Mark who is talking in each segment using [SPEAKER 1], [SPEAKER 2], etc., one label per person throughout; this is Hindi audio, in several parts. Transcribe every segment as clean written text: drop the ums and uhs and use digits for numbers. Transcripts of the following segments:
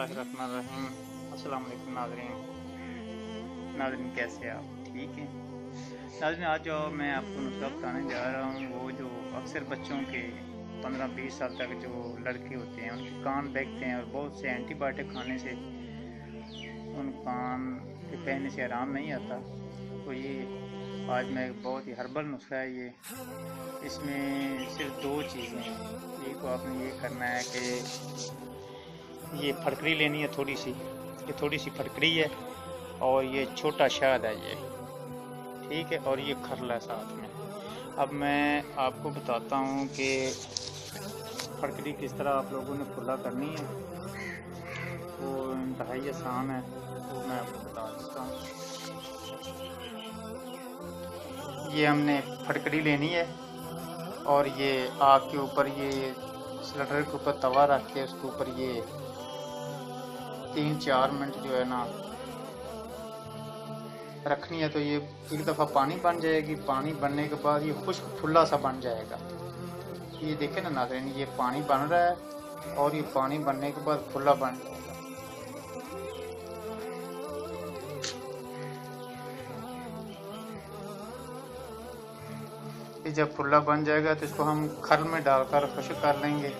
[SPEAKER 1] बिस्मिल्लाहिर्रहमानिर्रहीम। अस्सलाम वालेकुम नाज़रीन कैसे आप ठीक हैं नाज़रीन। आज जो मैं आपको नुस्खा बताने जा रहा हूँ वो जो अक्सर बच्चों के 15-20 साल तक जो लड़के होते हैं उनके कान बैठते हैं और बहुत से एंटीबायोटिक खाने से उन कान के बहने से आराम नहीं आता। तो ये आज मैं बहुत ही हर्बल नुस्खा है ये। इसमें सिर्फ दो चीज़ें हैं। एक तो आपने ये करना है कि ये फटकरी लेनी है थोड़ी सी, ये थोड़ी सी फटकरी है और ये छोटा शहद है ये, ठीक है, और ये खरला है साथ में। अब मैं आपको बताता हूँ कि फटकरी किस तरह आप लोगों ने खुला करनी है। वो इंतहाई आसान है, वो मैं आपको बता देता हूँ। ये हमने फटकरी लेनी है और ये आग के ऊपर ये सिलेंडर के ऊपर तवा रख के उसके ऊपर ये 3-4 मिनट जो है ना रखनी है। तो ये एक दफ़ा पानी बन जाएगी, पानी बनने के बाद ये खुश्क फुल्ला सा बन जाएगा। ये देखें ना नाज़रीन, ये पानी बन रहा है और ये पानी बनने के बाद फुल्ला बन जाएगा। ये जब फुल्ला बन जाएगा तो इसको हम खल में डालकर खुश्क कर लेंगे,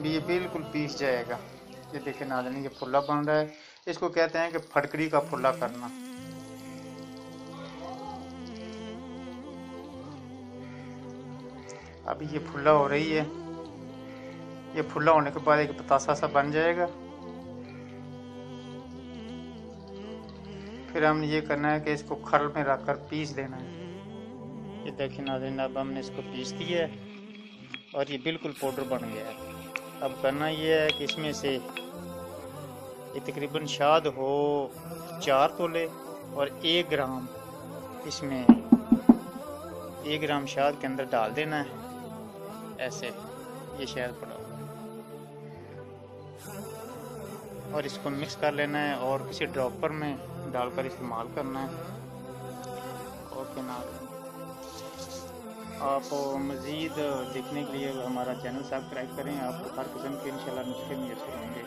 [SPEAKER 1] ये बिल्कुल पीस जाएगा। ये देखें नाज़रीन, ये फुल्ला बन रहा है, इसको कहते हैं कि फटकरी का फुल्ला करना। अभी ये फुल्ला हो रही है, ये फुल्ला होने के बाद एक पतासा सा बन जाएगा। फिर हमने ये करना है कि इसको खल में रख कर पीस देना है। ये देखिए नाज़रीन, अब हमने इसको पीस दिया है और ये बिल्कुल पाउडर बन गया है। अब करना ये है कि इसमें से ये तकरीबन शहद हो 4 तोले और 1 ग्राम इसमें 1 ग्राम शहद के अंदर डाल देना है। ऐसे ये शहद पड़ा हुआ है और इसको मिक्स कर लेना है और किसी ड्रॉपर में डालकर इस्तेमाल करना है। ओके नाज़रीन, आप मज़ीद देखने के लिए हमारा चैनल सब्सक्राइब करें। आपको हर किस्म के इंशाल्लाह नुस्खे मिल होंगे।